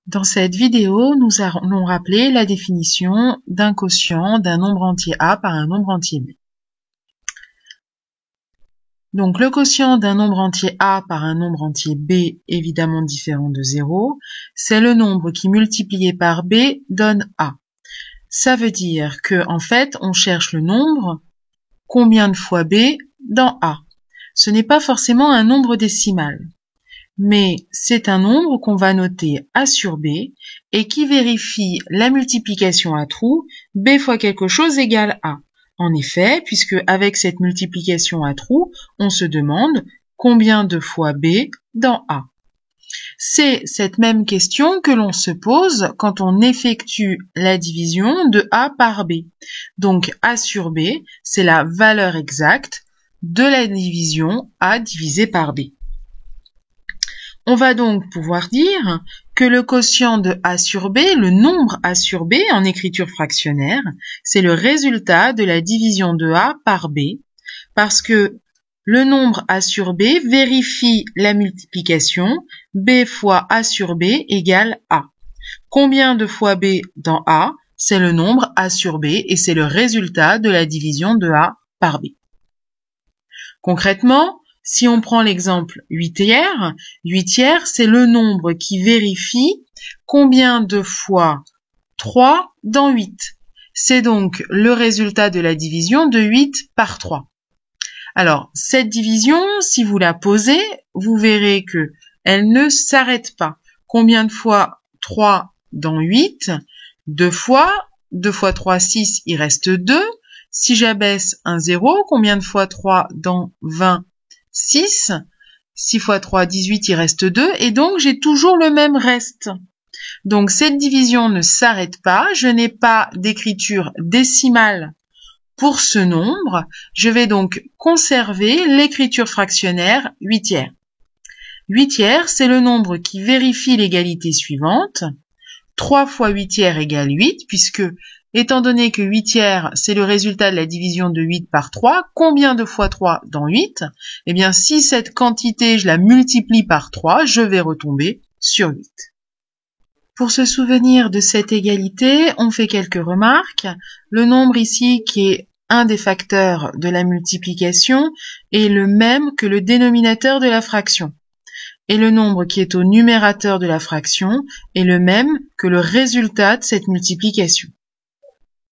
Dans cette vidéo, nous allons rappeler la définition d'un quotient d'un nombre entier A par un nombre entier B. Donc le quotient d'un nombre entier A par un nombre entier B, évidemment différent de 0, c'est le nombre qui multiplié par B donne A. Ça veut dire que en fait, on cherche le nombre combien de fois B dans A. Ce n'est pas forcément un nombre décimal, mais c'est un nombre qu'on va noter A sur B et qui vérifie la multiplication à trous B fois quelque chose égale A. En effet, puisque avec cette multiplication à trous, on se demande combien de fois B dans A. C'est cette même question que l'on se pose quand on effectue la division de A par B. Donc A sur B, c'est la valeur exacte de la division A divisé par B. On va donc pouvoir dire que le quotient de A sur B, le nombre A sur B en écriture fractionnaire, c'est le résultat de la division de A par B, parce que le nombre A sur B vérifie la multiplication B fois A sur B égale A. Combien de fois B dans A? C'est le nombre A sur B et c'est le résultat de la division de A par B. Concrètement, si on prend l'exemple 8 tiers, c'est le nombre qui vérifie combien de fois 3 dans 8. C'est donc le résultat de la division de 8 par 3. Alors, cette division, si vous la posez, vous verrez que elle ne s'arrête pas. Combien de fois 3 dans 8? 2 fois. 2 fois 3, 6, il reste 2. Si j'abaisse un 0, combien de fois 3 dans 20? 6. 6 fois 3, 18, il reste 2. Et donc, j'ai toujours le même reste. Donc, cette division ne s'arrête pas. Je n'ai pas d'écriture décimale pour ce nombre. Je vais donc conserver l'écriture fractionnaire 8 tiers. 8 tiers, c'est le nombre qui vérifie l'égalité suivante. 3 fois 8 tiers égale 8, puisque étant donné que 8 tiers, c'est le résultat de la division de 8 par 3, combien de fois 3 dans 8? Eh bien, si cette quantité, je la multiplie par 3, je vais retomber sur 8. Pour se souvenir de cette égalité, on fait quelques remarques. Le nombre ici, qui est un des facteurs de la multiplication, est le même que le dénominateur de la fraction. Et le nombre qui est au numérateur de la fraction est le même que le résultat de cette multiplication.